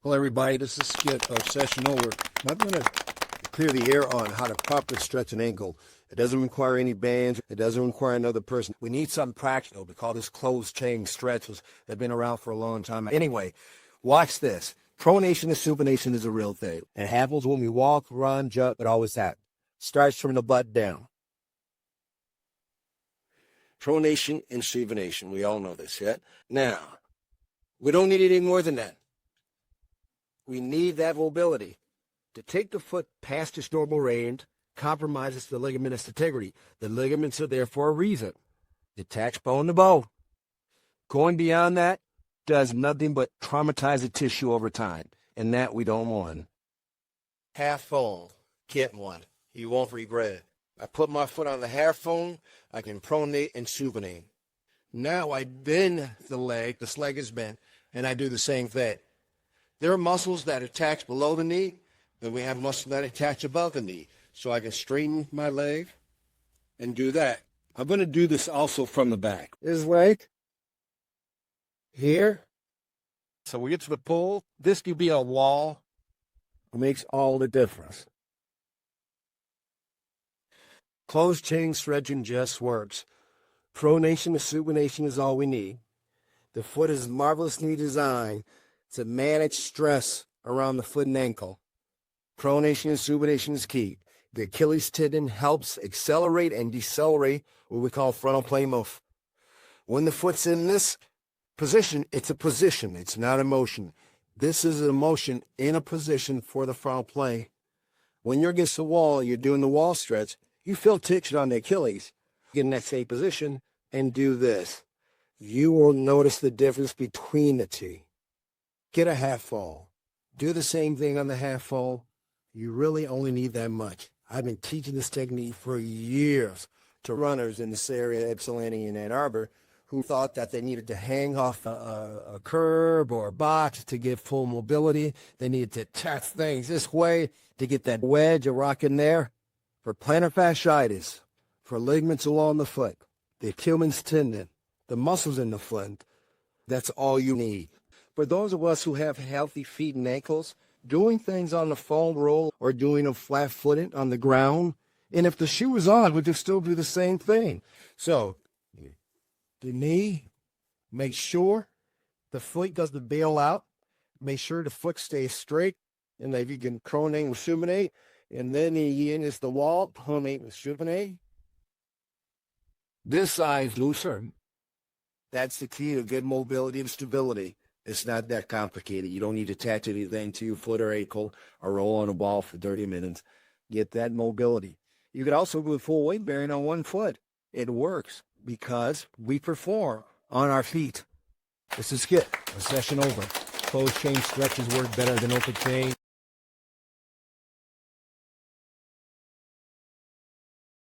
Hello, everybody. This is Skip of Session Over. I'm going to clear the air on how to properly stretch an ankle. It doesn't require any bands. It doesn't require another person. We need something practical. We call this closed chain stretches. They've been around for a long time. Anyway, watch this. Pronation and supination is a real thing. It happens when we walk, run, jump. It always happens. Starts from the butt down. Pronation and supination. We all know this, yeah? Now, we don't need any more than that. We need that mobility. To take the foot past its normal range compromises the ligamentous integrity. The ligaments are there for a reason. Detach bone to bone. Going beyond that does nothing but traumatize the tissue over time, and that we don't want. Half fold, get one. You won't regret it. I put my foot on the half fold, I can pronate and supinate. Now I bend the leg, this leg is bent, and I do the same thing. There are muscles that attach below the knee, and we have muscles that attach above the knee. So I can straighten my leg and do that. I'm going to do this also from the back. This leg, here. So we get to the pull. This could be a wall. It makes all the difference. Closed chain stretching just works. Pronation and supination is all we need. The foot is marvelously designed to manage stress around the foot and ankle. Pronation and supination is key. The Achilles tendon helps accelerate and decelerate what we call frontal plane movement. When the foot's in this position, it's a position. It's not a motion. This is a motion in a position for the frontal plane. When you're against the wall, you're doing the wall stretch, you feel tension on the Achilles. Get in that same position and do this. You will notice the difference between the two. Get a half fold. Do the same thing on the half fold. You really only need that much. I've been teaching this technique for years to runners in this area, Ypsilanti and Ann Arbor, who thought that they needed to hang off a curb or a box to get full mobility. They needed to test things this way to get that wedge or rock in there. For plantar fasciitis, for ligaments along the foot, the Achilles tendon, the muscles in the foot, that's all you need. For those of us who have healthy feet and ankles, doing things on the foam roll or doing them flat-footed on the ground, and if the shoe is on, we can still do the same thing. So, the knee, make sure the foot doesn't bail out. Make sure the foot stays straight, and then you can pronate and supinate. And then the end is the wall, pronate and supinate. This side's looser. That's the key to good mobility and stability. It's not that complicated. You don't need to attach anything to your foot or ankle or roll on a ball for 30 minutes. Get that mobility. You could also do full weight bearing on one foot. It works because we perform on our feet. This is Skip. A session over. Closed chain stretches work better than open chain.